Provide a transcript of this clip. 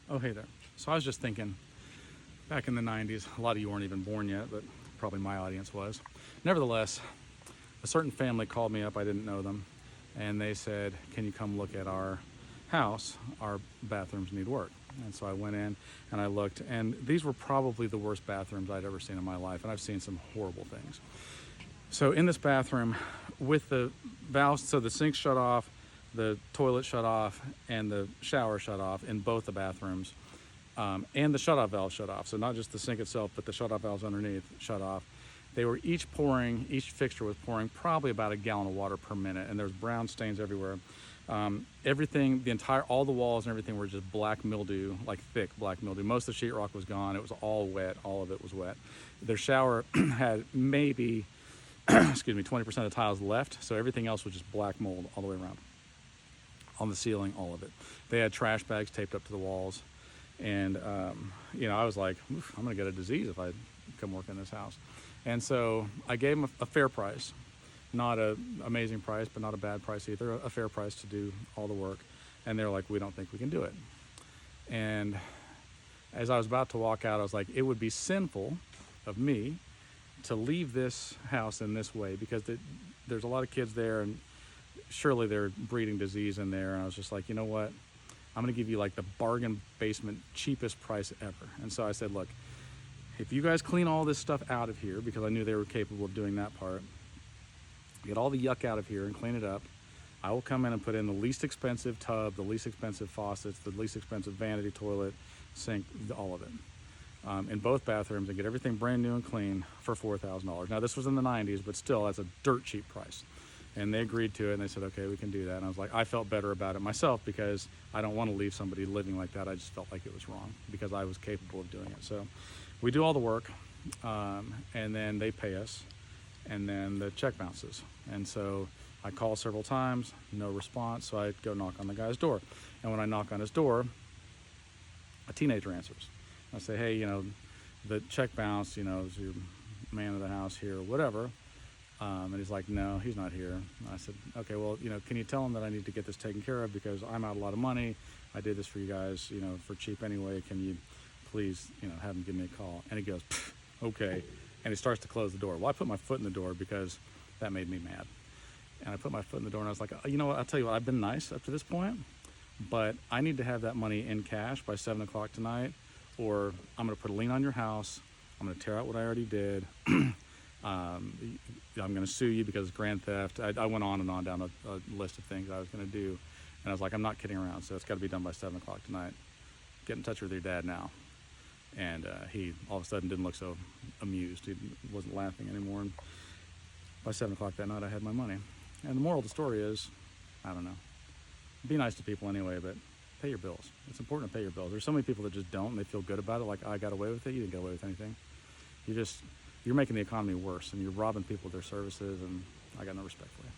Oh, hey there. So I was just thinking, back in the 90s, a lot of you weren't even born yet, but probably my audience was. Nevertheless, a certain family called me up, I didn't know them, and they said, can you come look at our house? Our bathrooms need work. And so I went in and I looked, and these were probably the worst bathrooms I'd ever seen in my life, and I've seen some horrible things. So in this bathroom, with the valves, so the sink shut off, the toilet shut off, and the shower shut off in both the bathrooms, and the shut-off valve shut off. So not just the sink itself, but the shut-off valves underneath shut off. They were each fixture was pouring probably about a gallon of water per minute, and there's brown stains everywhere. Everything, all the walls and everything were just black mildew, like thick black mildew. Most of the sheetrock was gone. It was all wet. All of it was wet. Their shower had maybe, excuse me, 20% of the tiles left, so everything else was just black mold all the way around. On the ceiling, all of it. They had trash bags taped up to the walls. And, I was like, I'm going to get a disease if I come work in this house. And so I gave them a fair price, not an amazing price, but not a bad price either, a fair price to do all the work. And they're like, we don't think we can do it. And as I was about to walk out, I was like, it would be sinful of me to leave this house in this way, because there's a lot of kids there, and surely they're breeding disease in there. And I was just like, you know what? I'm going to give you like the bargain basement cheapest price ever. And so I said, look, if you guys clean all this stuff out of here, because I knew they were capable of doing that part, get all the yuck out of here and clean it up, I will come in and put in the least expensive tub, the least expensive faucets, the least expensive vanity toilet, sink, all of it, in both bathrooms, and get everything brand new and clean for $4,000. Now this was in the 90s, but still, that's a dirt cheap price. And they agreed to it, and they said, okay, we can do that. And I was like, I felt better about it myself, because I don't want to leave somebody living like that. I just felt like it was wrong, because I was capable of doing it. So we do all the work, and then they pay us, and then the check bounces. And so I call several times, no response, so I go knock on the guy's door. And when I knock on his door, a teenager answers. I say, hey, the check bounced, is your man of the house here or whatever? And he's like, no, he's not here. And I said, okay, well, can you tell him that I need to get this taken care of, because I'm out a lot of money. I did this for you guys, for cheap anyway. Can you please, have him give me a call? And he goes, okay. And he starts to close the door. Well, I put my foot in the door, because that made me mad. And I put my foot in the door, and I was like, you know what? I'll tell you what, I've been nice up to this point, but I need to have that money in cash by 7 o'clock tonight, or I'm going to put a lien on your house. I'm going to tear out what I already did. I'm going to sue you because it's grand theft. I went on and on down a list of things I was going to do. And I was like, I'm not kidding around, so it's got to be done by 7 o'clock tonight. Get in touch with your dad now. And he all of a sudden didn't look so amused. He wasn't laughing anymore. And by 7 o'clock that night, I had my money. And the moral of the story is, I don't know, be nice to people anyway, but pay your bills. It's important to pay your bills. There's so many people that just don't, and they feel good about it, like, I got away with it. You didn't get away with anything. You're making the economy worse, and you're robbing people of their services, and I got no respect for you.